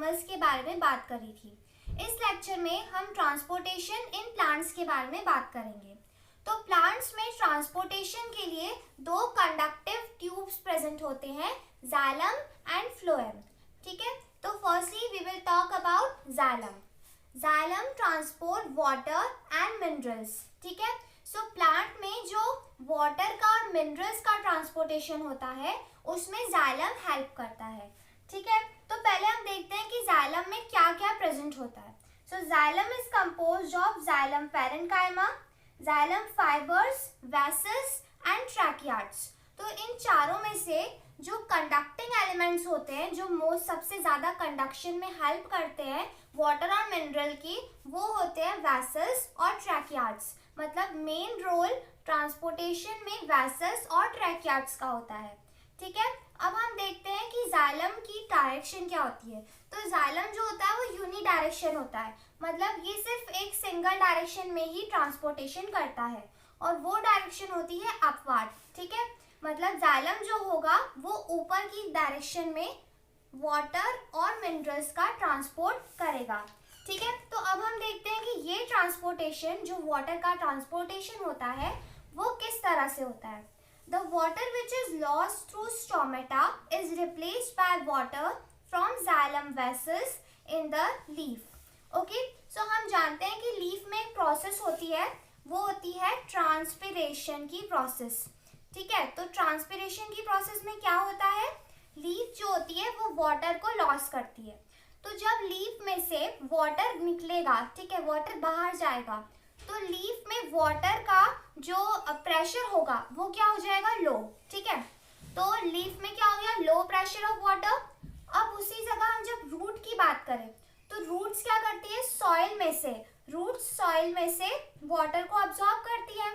Animals के बारे में बात करी थी। इस लेक्चर में हम ट्रांसपोर्टेशन इन प्लांट्स के बारे में बात करेंगे। तो प्लांट्स में ट्रांसपोर्टेशन के लिए दो कंडक्टिव ट्यूब्स प्रेजेंट होते हैं, जाइलम एंड फ्लोएम। ठीक है, तो firstly we will talk about xylem. Xylem transport water and minerals. ठीक है, सो प्लांट में जो वाटर का और मिनरल्स का ट्रांसपोर्टेशन होता है उसमें जाइलम हेल्प करता है। ठीक है, तो पहले हम देखते हैं कि जाइलम में क्या क्या प्रेजेंट होता है। So xylem is composed of xylem parenchyma, xylem fibres, vessels and tracheids. तो इन चारों में से जो कंडक्टिंग एलिमेंट्स होते हैं, जो मोस्ट सबसे ज्यादा कंडक्शन में हेल्प करते हैं वाटर और मिनरल की, वो होते हैं वेसल्स और ट्रैकियार्ड्स। मतलब मेन रोल ट्रांसपोर्टेशन में वेसल्स और ट्रैकियार्ड्स का होता है। ठीक है, अब हम देखते हैं कि जाइलम की डायरेक्शन क्या होती है। तो जाइलम जो होता है वो यूनी डायरेक्शन होता है, मतलब ये सिर्फ एक सिंगल डायरेक्शन में ही ट्रांसपोर्टेशन करता है और वो डायरेक्शन होती है अपवर्ड। ठीक है, मतलब जाइलम जो होगा वो ऊपर की डायरेक्शन में वाटर और मिनरल्स का ट्रांसपोर्ट करेगा। ठीक है, तो अब हम देखते हैं कि ये ट्रांसपोर्टेशन, जो वाटर का ट्रांसपोर्टेशन होता है, वो किस तरह से होता है। The water which is lost through stomata is replaced by water from xylem vessels in the leaf. Okay, so हम जानते हैं कि लीफ में एक प्रोसेस होती है, वो होती है ट्रांसपिरेशन की प्रोसेस। ठीक है, तो ट्रांसपिरेशन की प्रोसेस में क्या होता है, लीफ जो होती है वो वाटर को लॉस करती है। तो जब लीफ में से वाटर निकलेगा, ठीक है, वाटर बाहर जाएगा, तो लीफ में वाटर का जो प्रेशर होगा वो क्या हो जाएगा, लो। ठीक है, तो लीफ में क्या हो गया, लो प्रेशर ऑफ वाटर। अब उसी जगह हम जब रूट की बात करें तो रूट्स क्या करती है, सॉइल में से, रूट्स सॉइल में से वाटर को अब्सॉर्ब करती है।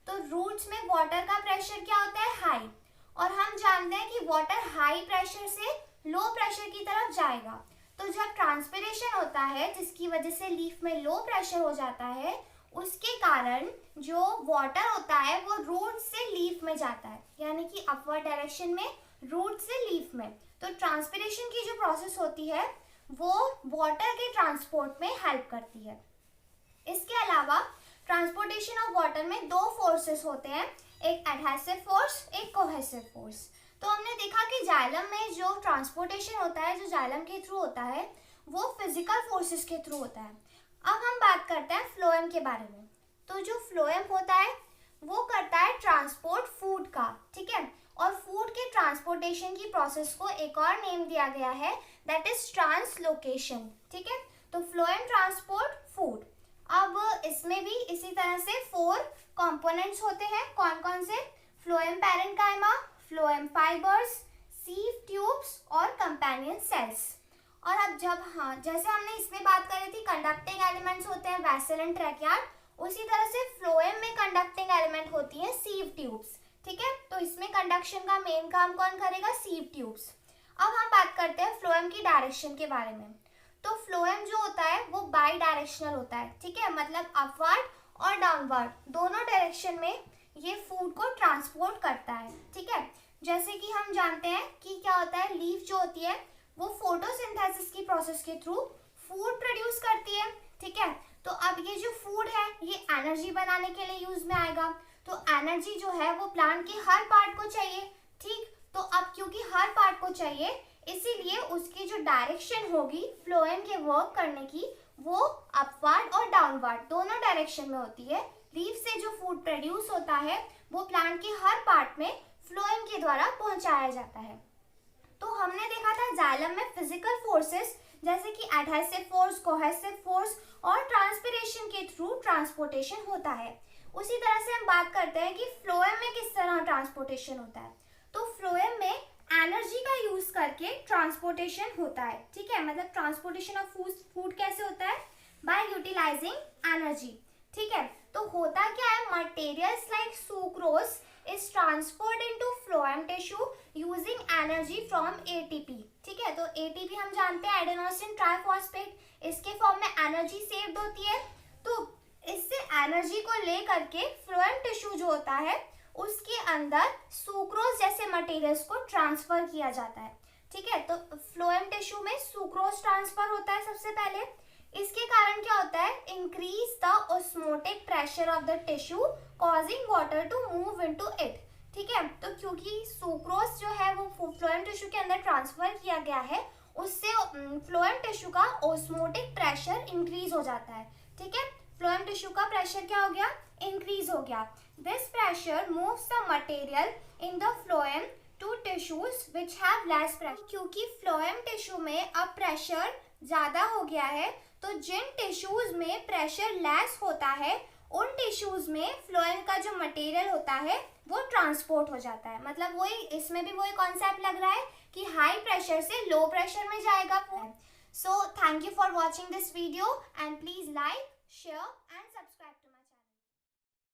तो रूट्स में वाटर का प्रेशर क्या होता है, हाई। और हम जानते हैं कि वाटर हाई प्रेशर से लो प्रेशर की तरफ जाएगा। तो जब ट्रांसपिरेशन होता है जिसकी वजह से लीफ में लो प्रेशर हो जाता है, उसके कारण जो वाटर होता है वो रूट से लीफ में जाता है, यानी कि अपवर्ड डायरेक्शन में रूट से लीफ में। तो ट्रांसपिरेशन की जो प्रोसेस होती है वो वाटर के ट्रांसपोर्ट में हेल्प करती है। इसके अलावा ट्रांसपोर्टेशन ऑफ वाटर में दो फोर्सेस होते हैं, एक एडहेसिव फोर्स, एक कोहेसिव फोर्स। तो हमने देखा कि जाइलम में जो ट्रांसपोर्टेशन होता है, जो जाइलम के थ्रू होता है, वो फिजिकल फोर्सेस के थ्रू होता है। अब हम बात करते हैं फ्लोएम के बारे में। तो जो फ्लोएम होता है वो करता है ट्रांसपोर्ट फूड का। ठीक है, और फूड के ट्रांसपोर्टेशन की प्रोसेस को एक और नेम दिया गया है, दैट इज ट्रांसलोकेशन। ठीक है, तो फ्लोएम ट्रांसपोर्ट फूड। अब इसमें भी इसी तरह से 4 कंपोनेंट्स होते हैं। कौन कौन से, phloem parenchyma, phloem fibres, sieve tubes और कंपेनियन सेल्स। और अब जैसे हमने इसमें बात करी थी कंडक्टिंग एलिमेंट्स होते हैं वेसल एंड ट्रैकियार्ड, उसी तरह से फ्लोएम में कंडक्टिंग एलिमेंट होती है सीव ट्यूब्स। ठीक है, तो इसमें कंडक्शन का मेन काम कौन करेगा, सीव ट्यूब्स। अब हम बात करते हैं फ्लोएम की डायरेक्शन के बारे में। तो फ्लोएम जो होता है वो बाई डायरेक्शनल होता है। ठीक है, मतलब अपवर्ड और डाउनवर्ड दोनों डायरेक्शन में ये फूड को ट्रांसपोर्ट करता है। ठीक है, जैसे कि हम जानते हैं कि क्या होता है, लीफ जो होती है वो फोटोसिंथेसिस की प्रोसेस के थ्रू फूड प्रोड्यूस करती है। ठीक है, तो अब ये जो फूड है ये एनर्जी बनाने के लिए यूज में आएगा। तो एनर्जी जो है वो प्लांट के हर पार्ट को चाहिए। ठीक, तो अब क्योंकि हर पार्ट को चाहिए, इसीलिए उसकी जो डायरेक्शन होगी फ्लोएम के वर्क करने की, वो अपवर्ड और डाउनवर्ड दोनों डायरेक्शन में होती है। लीफ से जो फूड प्रोड्यूस होता है वो प्लांट के हर पार्ट में फ्लोएम के द्वारा पहुंचाया जाता है। तो हमने देखा था जाइलम में फिजिकल फोर्सेस जैसे कि एडहेसिव फोर्स, कोहेसिव फोर्स और ट्रांसपिरेशन के थ्रू ट्रांसपोर्टेशन होता है। उसी तरह से हम बात करते हैं कि फ्लोएम में किस तरह ट्रांसपोर्टेशन होता है। तो फ्लोएम में एनर्जी का यूज करके ट्रांसपोर्टेशन होता है। ठीक है, मतलब ट्रांसपोर्टेशन ऑफ फूड कैसे होता है, बाय यूटिलाइजिंग एनर्जी। ठीक है, तो होता क्या है, materials like sucrose is transferred into phloem tissue using energy from ATP। ठीक है, तो ATP हम जानते हैं एडेनोसिन ट्राइफॉस्फेट, इसके फॉर्म में एनर्जी सेव्ड होती है। तो इससे एनर्जी को ले करके फ्लोएम टिश्यू जो होता है उसके अंदर सुक्रोज जैसे मटेरियल्स को ट्रांसफर किया जाता है। ठीक है, तो फ्लोएम टिश्यू में सुक्रोज ट्रांसफर होता है सबसे पहले। इसके कारण क्या होता है, increase the osmotic pressure of the tissue causing water to move into it. ठीक है, तो क्योंकि सुक्रोज जो है वो फ्लोएम टिश्यू के अंदर ट्रांसफर किया गया है, उससे फ्लोएम टिश्यू का ऑस्मोटिक प्रेशर इंक्रीज हो जाता है। ठीक है, फ्लोएम टिश्यू का प्रेशर क्या हो गया, इंक्रीज हो गया। This pressure moves the material in the phloem to tissues which have less pressure. क्योंकि फ्लोएम टिश्यू में अब प्रेशर ज्यादा हो गया है, तो जिन टिश्यूज में प्रेशर लेस होता है उन टिश्यूज में फ्लोएम का जो मटेरियल होता है वो ट्रांसपोर्ट हो जाता है। मतलब वही, इसमें भी वही कॉन्सेप्ट लग रहा है कि हाई प्रेशर से लो प्रेशर में जाएगा। So thank you for watching this video and please like, share and